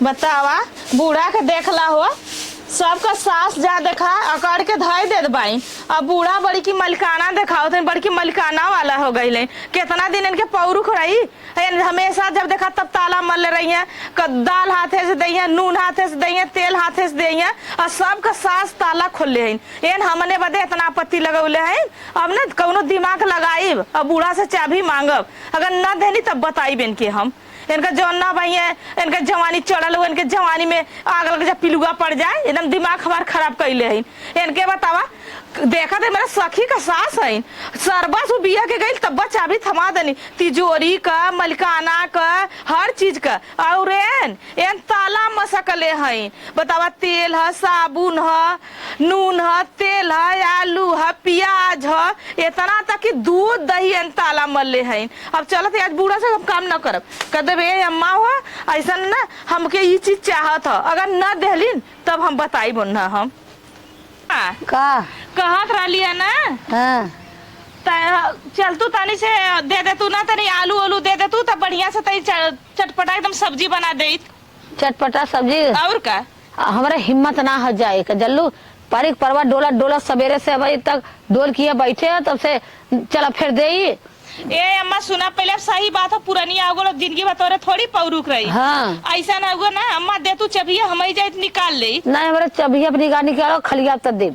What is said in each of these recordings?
बतावा बूढ़ा के देखला हो सबका सास जा देखा अकड़ के धई दे बाई। अब बूढ़ा बड़ी की मलिकाना देखाओ थे बड़ी की मलिकाना वाला हो गई। कितना दिन इनके पौरुख रही हमेशा जब देखा तब ताला मल रही है। दाल हाथे से दी है, नून हाथे से दी है, तेल हाथे से दी है और सबका सास ताला खोले हैं। हमने बदे इतना आपत्ति लगौले हैं। अब न कौनो दिमाग लगाई अब बूढ़ा से चाबी मांगब अगर न देनी तब बताइब इनके हम इनका जौन ना भाई है। इनका जवानी चढ़ल हो इनके जवानी में आग लग जा पिलुआ पड़ जाए एकदम दिमाग हमार खराब कैले है। इनके बतावा देखा थे मेरा सखी का सास है सरबस बिया के गई तब चाबी थमा देनी तिजोरी का मलिकाना का हर चीज का और एन ताला मसकले है। बतावा तेल है, साबुन है, नून है, तेल है, आलू है, प्याज है, इतना तक कि दूध दही एन ताला मल्ले है। अब चलत आज बूढ़ा से हम काम न करब कदे बे अम्मा हो ऐसा ना हमके ये चीज चाहत है अगर न देलिन तब हम बताई ना हम का कहत रही है ना। हाँ। चल तू तनी से दे दे तू ना तनी आलू आलू दे दे तू तब बढ़िया से तई चटपटा एकदम सब्जी बना दे। चटपटा सब्जी और का हमारा हिम्मत ना हो जाए जल्लू परिक परवा डोला डोला सवेरे से अभी तक डोल किए बैठे तब से चला फिर दे। ए अम्मा सुना पहले सही बात है पुरानी आगो जिंदगी बतौरे थोड़ी पौरुक रही। हाँ। ऐसा ना हुआ ना अम्मा दे तू चबिया हम ही जाए निकाल ले नहीं हमारे चबिया निकाल निकालो खलिया तब दे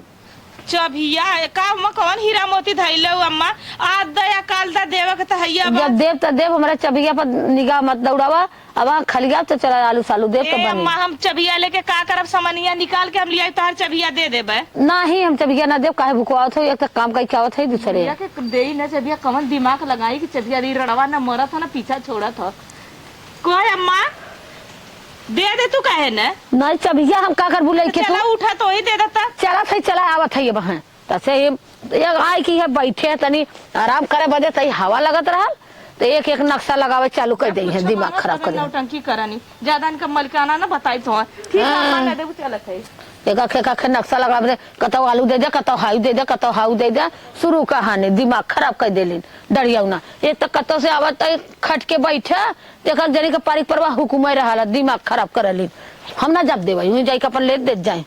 चबिया का अम्मा कौन हीरा मोती धैले अम्मा आज दया काल दा देवा के तहैया जब देव तब देव हमारे चबिया पर निगाह मत दौड़ावा अब खलिया तो चला आलू सालू देव तो बनी। हम चबिया लेके का करब समनिया निकाल के हम लिया तार चबिया दे देबे नहीं हम चबिया ना देव काहे भुकवात हो एक तो काम कई आवत है दूसरे के देई ना चबिया कमन दिमाग लगाई कि चबिया री रड़वा ना मरत था ना पीछा छोड़त हो कोई अम्मा दे दे तू काहे ना नहीं चबिया हम का कर बुलाई के चला उठा तो ही दे देता चला सही चला आवत है ये बहन तसे ये आई की है बैठे तनी आराम करे बदे तई हवा लगत रहल तो एक एक नक्शा लगावे चालू कर दे है दिमाग खराब कर दे नौटंकी करानी ज्यादा इनका मलकाना ना बताई तो ठीक है अम्मा ना दे चलत है एक एक नक्शा लगावे दे कतो आलू दे दे कतो हाउ दे दे कतो हाउ दे दे शुरू कहानी दिमाग खराब कर देलिन डरियाउना ये तो कतो से आवत खट के बैठे देखा जरी के पारिक परवा हुकुम रहल दिमाग खराब करलिन हम ना जब देबई जाई के अपन ले दे जाए।